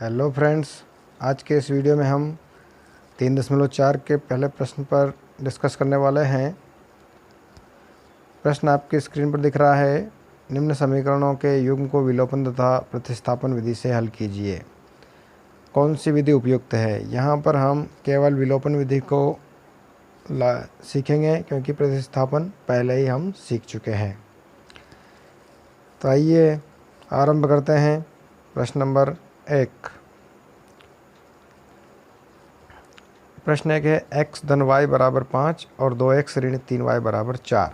Hello friends, आज के इस वीडियो में हम 3.4 के पहले प्रश्न पर डिस्कस करने वाले हैं। प्रश्न आपकी स्क्रीन पर दिख रहा है। निम्न समीकरणों के युग्म को विलोपन तथा प्रतिस्थापन विधि से हल कीजिए। कौन सी विधि उपयुक्त है? यहाँ पर हम केवल विलोपन विधि को सीखेंगे क्योंकि प्रतिस्थापन पहले ही हम सीख चुके हैं। तो आइए आरंभ करते हैं। प्रश्न नंबर 1। प्रश्न एक है x धन y बराबर 5 और 2x ऋण 3y बराबर 4।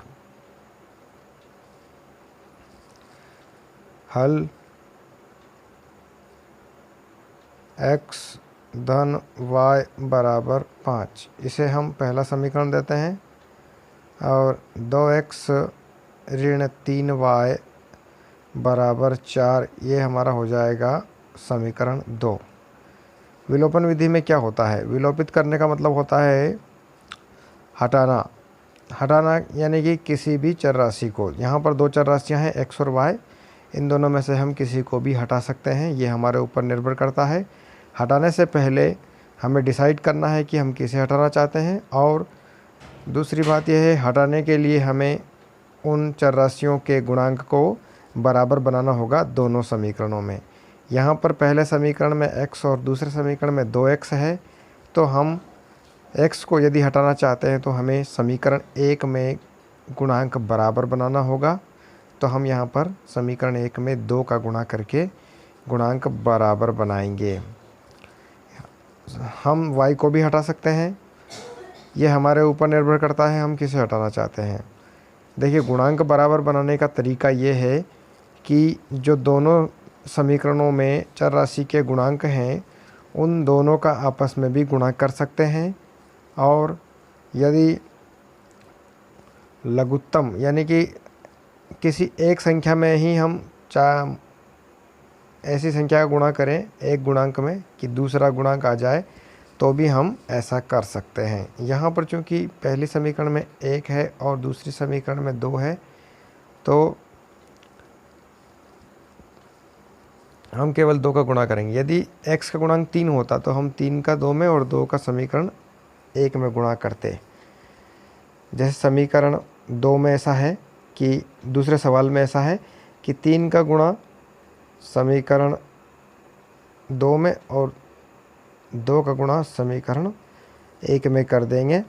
हल x धन y बराबर 5, इसे हम पहला समीकरण देते हैं, और 2x ऋण 3y बराबर 4 ये हमारा हो जाएगा समीकरण 2। विलोपन विधि में क्या होता है? विलोपित करने का मतलब होता है हटाना यानी कि किसी भी चर राशि को। यहाँ पर दो चर राशियाँ हैं x और y, इन दोनों में से हम किसी को भी हटा सकते हैं। ये हमारे ऊपर निर्भर करता है। हटाने से पहले हमें डिसाइड करना है कि हम किसे हटाना चाहते हैं, और दूसरी बात यह है हटाने के लिए हमें उन चर राशियों के गुणांक को बराबर बनाना होगा दोनों समीकरणों में। यहाँ पर पहले समीकरण में x और दूसरे समीकरण में 2x है, तो हम x को यदि हटाना चाहते हैं तो हमें समीकरण 1 में गुणांक बराबर बनाना होगा। तो हम यहाँ पर समीकरण 1 में 2 का गुणा करके गुणांक बराबर बनाएंगे। हम y को भी हटा सकते हैं, ये हमारे ऊपर निर्भर करता है हम किसे हटाना चाहते हैं। देखिए, गुणांक बराबर बनाने का तरीका ये है कि जो दोनों समीकरणों में चर राशि के गुणांक हैं उन दोनों का आपस में भी गुणा कर सकते हैं, और यदि लघुत्तम यानी कि किसी एक संख्या में ही हम ऐसी संख्या का गुणा करें एक गुणांक में कि दूसरा गुणांक आ जाए, तो भी हम ऐसा कर सकते हैं। यहाँ पर चूँकि पहली समीकरण में 1 है और दूसरी समीकरण में 2 है, तो हम केवल 2 का गुणा करेंगे। यदि x का गुणांक 3 होता तो हम 3 का 2 में और 2 का समीकरण 1 में गुणा करते। जैसे समीकरण 2 में ऐसा है कि दूसरे सवाल में ऐसा है कि 3 का गुणा समीकरण 2 में और 2 का गुणा समीकरण 1 में कर देंगे।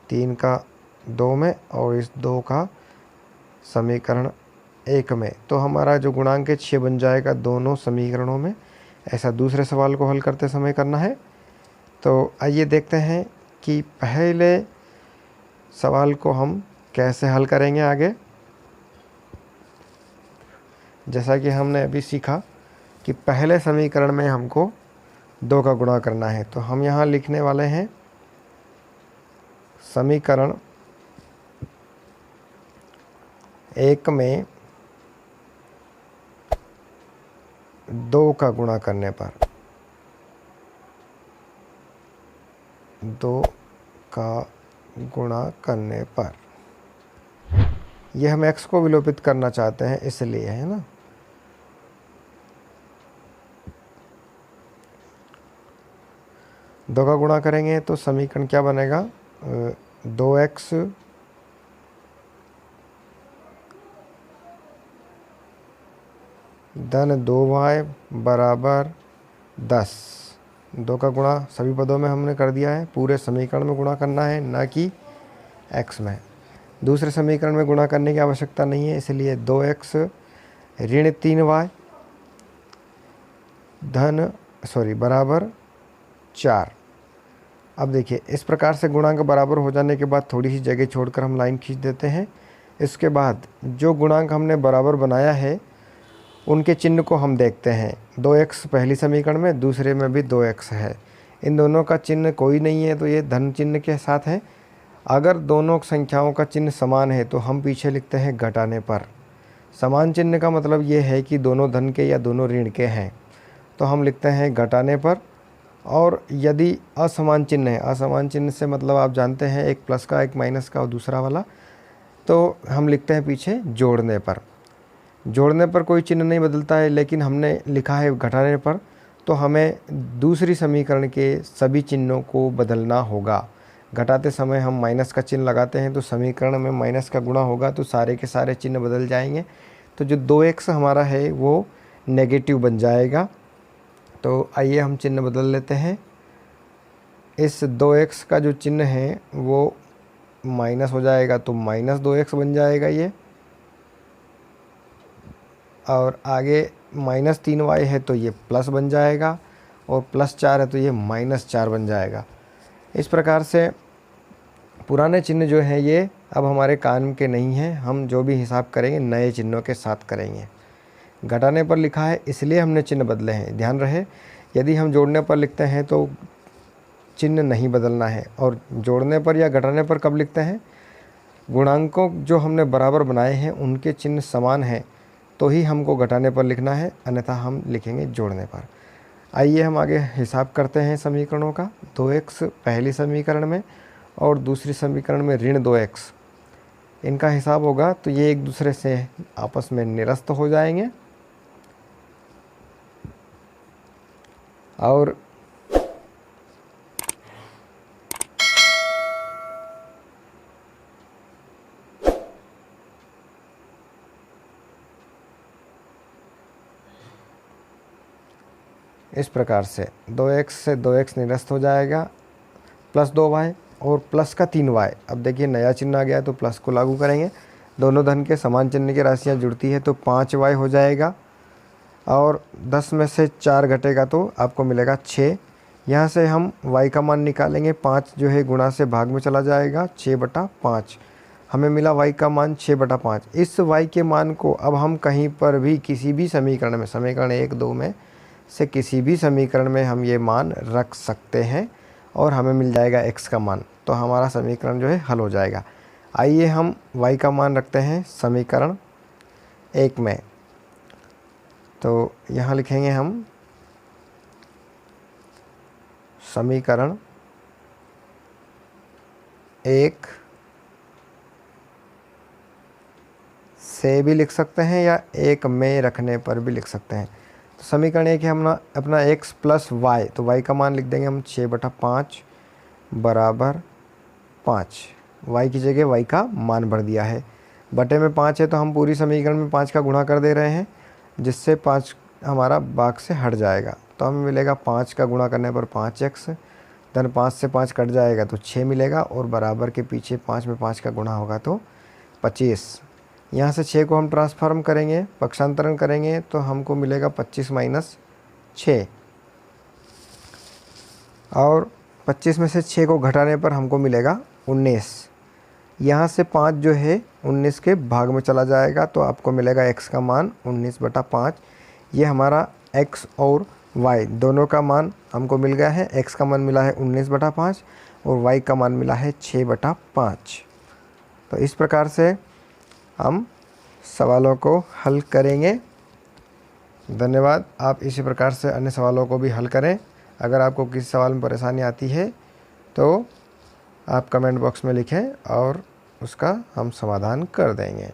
3 का 2 में और इस 2 का समीकरण 1 में, तो हमारा जो गुणांक है 6 बन जाएगा दोनों समीकरणों में। ऐसा दूसरे सवाल को हल करते समय करना है। तो आइए देखते हैं कि पहले सवाल को हम कैसे हल करेंगे आगे। जैसा कि हमने अभी सीखा कि पहले समीकरण में हमको 2 का गुणा करना है, तो हम यहाँ लिखने वाले हैं समीकरण 1 में 2 का गुणा करने पर, 2 का गुणा करने पर, यह हम x को विलोपित करना चाहते हैं इसलिए, है ना। दो का गुणा करेंगे तो समीकरण क्या बनेगा? 2x धन 2y बराबर 10। 2 का गुणा सभी पदों में हमने कर दिया है, पूरे समीकरण में गुणा करना है, ना कि x में। दूसरे समीकरण में गुणा करने की आवश्यकता नहीं है, इसलिए 2x ऋण 3y बराबर 4। अब देखिए, इस प्रकार से गुणांक बराबर हो जाने के बाद थोड़ी सी जगह छोड़कर हम लाइन खींच देते हैं। इसके बाद जो गुणांक हमने बराबर बनाया है उनके चिन्ह को हम देखते हैं। 2x पहली समीकरण में, दूसरे में भी 2x है। इन दोनों का चिन्ह कोई नहीं है तो ये धन चिन्ह के साथ है। अगर दोनों संख्याओं का चिन्ह समान है तो हम पीछे लिखते हैं घटाने पर। समान चिन्ह का मतलब ये है कि दोनों धन के या दोनों ऋण के हैं, तो हम लिखते हैं घटाने पर। और यदि असमान चिन्ह है, असमान चिन्ह से मतलब आप जानते हैं एक प्लस का एक माइनस का और दूसरा वाला, तो हम लिखते हैं पीछे जोड़ने पर। जोड़ने पर कोई चिन्ह नहीं बदलता है, लेकिन हमने लिखा है घटाने पर, तो हमें दूसरी समीकरण के सभी चिन्हों को बदलना होगा। घटाते समय हम माइनस का चिन्ह लगाते हैं तो समीकरण में माइनस का गुणा होगा तो सारे के सारे चिन्ह बदल जाएंगे। तो जो 2x हमारा है वो नेगेटिव बन जाएगा। तो आइए हम चिन्ह बदल लेते हैं। इस 2x का जो चिन्ह है वो माइनस हो जाएगा तो -2x बन जाएगा ये। और आगे -3y है तो ये प्लस बन जाएगा, और +4 है तो ये -4 बन जाएगा। इस प्रकार से पुराने चिन्ह जो हैं ये अब हमारे काम के नहीं हैं। हम जो भी हिसाब करेंगे नए चिन्हों के साथ करेंगे। घटाने पर लिखा है इसलिए हमने चिन्ह बदले हैं। ध्यान रहे, यदि हम जोड़ने पर लिखते हैं तो चिन्ह नहीं बदलना है, और जोड़ने पर या घटाने पर कब लिखते हैं? गुणांकों जो हमने बराबर बनाए हैं उनके चिन्ह समान हैं तो ही हमको घटाने पर लिखना है, अन्यथा हम लिखेंगे जोड़ने पर। आइए हम आगे हिसाब करते हैं समीकरणों का। 2x पहली समीकरण में और दूसरी समीकरण में -2x, इनका हिसाब होगा तो ये एक दूसरे से आपस में निरस्त हो जाएंगे। और इस प्रकार से 2x से 2x निरस्त हो जाएगा, +2y और प्लस का 3y। अब देखिए नया चिन्ह आ गया तो प्लस को लागू करेंगे। दोनों धन के समान चिन्ह की राशियाँ जुड़ती है तो 5y हो जाएगा, और 10 में से 4 घटेगा तो आपको मिलेगा 6। यहाँ से हम y का मान निकालेंगे। 5 जो है गुणा से भाग में चला जाएगा, 6/5 हमें मिला y का मान 6/5। इस y के मान को अब हम कहीं पर भी किसी भी समीकरण में, समीकरण 1, 2 में से किसी भी समीकरण में हम ये मान रख सकते हैं और हमें मिल जाएगा x का मान। तो हमारा समीकरण जो है हल हो जाएगा। आइए हम y का मान रखते हैं समीकरण 1 में। तो यहाँ लिखेंगे हम समीकरण 1 से भी लिख सकते हैं या 1 में रखने पर भी लिख सकते हैं। तो समीकरण 1 है अपना x + y, तो y का मान लिख देंगे हम 6/5 बराबर 5। y की जगह y का मान भर दिया है। बटे में 5 है तो हम पूरी समीकरण में 5 का गुणा कर दे रहे हैं, जिससे 5 हमारा भाग से हट जाएगा। तो हमें मिलेगा 5 का गुणा करने पर 5x, धन 5 से 5 कट जाएगा तो 6 मिलेगा, और बराबर के पीछे 5 में 5 का गुणा होगा तो 25। यहाँ से 6 को हम ट्रांसफॉर्म करेंगे, पक्षांतरण करेंगे तो हमको मिलेगा 25 - 6, और 25 में से 6 को घटाने पर हमको मिलेगा 19। यहाँ से 5 जो है 19 के भाग में चला जाएगा तो आपको मिलेगा x का मान 19/5। ये हमारा x और y दोनों का मान हमको मिल गया है। x का मान मिला है 19/5 और y का मान मिला है 6/5। तो इस प्रकार से हम सवालों को हल करेंगे। धन्यवाद। आप इसी प्रकार से अन्य सवालों को भी हल करें। अगर आपको किसी सवाल में परेशानी आती है तो आप कमेंट बॉक्स में लिखें और उसका हम समाधान कर देंगे।